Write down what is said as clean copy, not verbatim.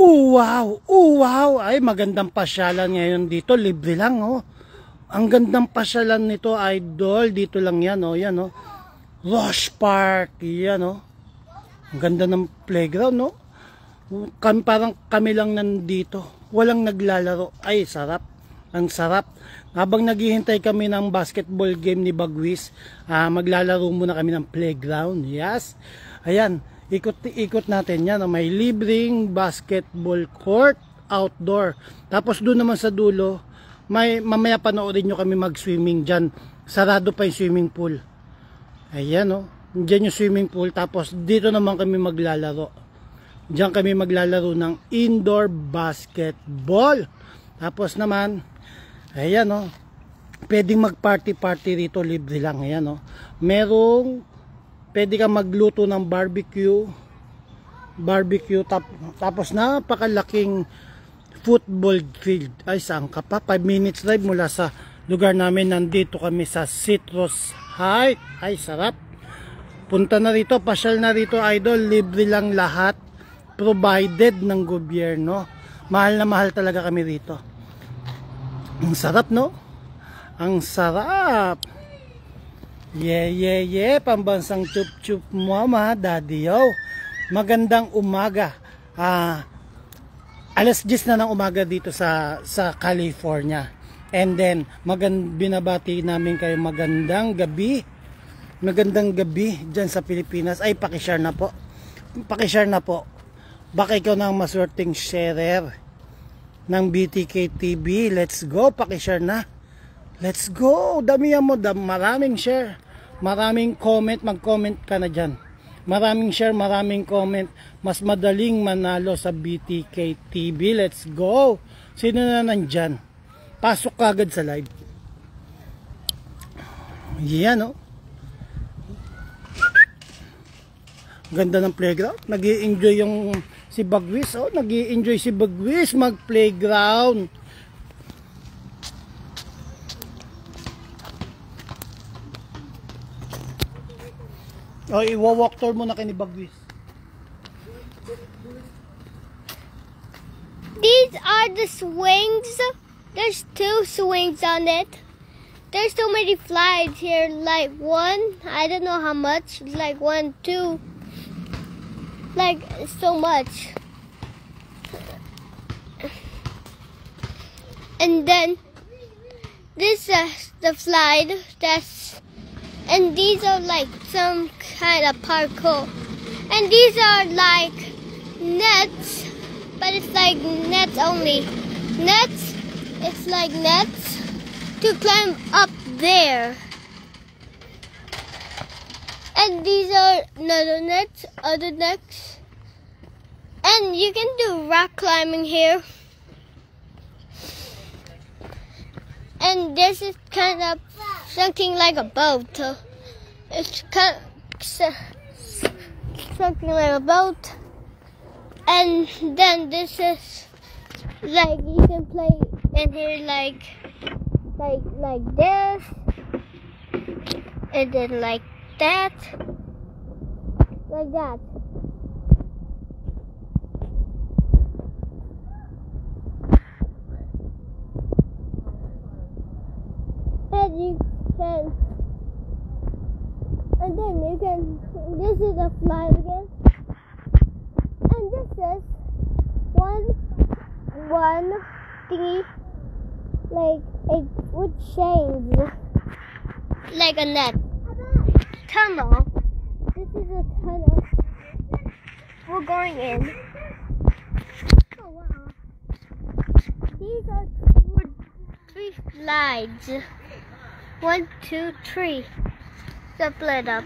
Wow! Wow! Ay, magandang pasyalan ngayon dito. Libre lang, oh. Ang gandang pasyalan nito, idol. Dito lang yan, oh. Yan, oh. Rush Park. Yan, oh. Ang ganda ng playground, no? Parang kami lang nandito. Walang naglalaro. Ay, sarap. Ang sarap. Habang naghihintay kami ng basketball game ni Bagwis, maglalaro muna kami ng playground. Yes. Ayan. Ikot natin yan. May libreng basketball court outdoor. Tapos doon naman sa dulo, mamaya panoorin nyo kami mag-swimming dyan. Sarado pa yung swimming pool. Ayan, oh. Diyan yung swimming pool. Tapos dito naman kami maglalaro. Diyan kami maglalaro ng indoor basketball. Tapos naman, ayan, oh. Pwedeng mag-party rito. Libre lang. Ayan, oh. Pwede kang magluto ng barbecue, tapos napakalaking football field. Ay, saan ka pa? 5 minutes drive mula sa lugar namin. Nandito kami sa Citrus Heights. Ay, sarap. Punta na rito, pasyal na rito, idol. Libre lang lahat, provided ng gobyerno. Mahal na mahal talaga kami rito. Ang sarap, no? Ang sarap. Yeah. Pambansang chup-chup mama, daddy, yo. Magandang umaga. Alas 10 na ng umaga dito sa California. And then, binabati namin kayo magandang gabi. Magandang gabi dyan sa Pilipinas. Ay, pakishare na po. Pakishare na po. Baka ikaw na ang maswerteng sharer ng BTK TV. Let's go, pakishare na. Let's go! Damihan mo, maraming share, maraming comment, mag-comment ka na dyan. Maraming share, maraming comment. Mas madaling manalo sa BTK TV. Let's go! Sino na nandyan? Pasok ka agad sa live. Yan, oh. Ganda ng playground. Nag-i-enjoy yung si Bagwis, oh. Nag-i-enjoy si Bagwis mag-playground. O, iwa-walk tour muna kay ni Bagwis. These are the swings. There's 2 swings on it. There's so many slides here. Like 1, I don't know how much. Like 1, 2. Like so much. And then this is the slide. And these are like some kind of parkour. And these are like nets, but it's like nets only. Nets, it's like nets to climb up there. And these are other nets. And you can do rock climbing here. And this is kind of something like a boat. It's kind of something like a boat. And then this is like you can play in here like this. And then like that. Like that. And then you can, this is a slide again, and this is one thingy, like it would change, like a net, tunnel. This is a tunnel we're going in. Oh wow, these are 3 slides. 1, 2, 3. Split up.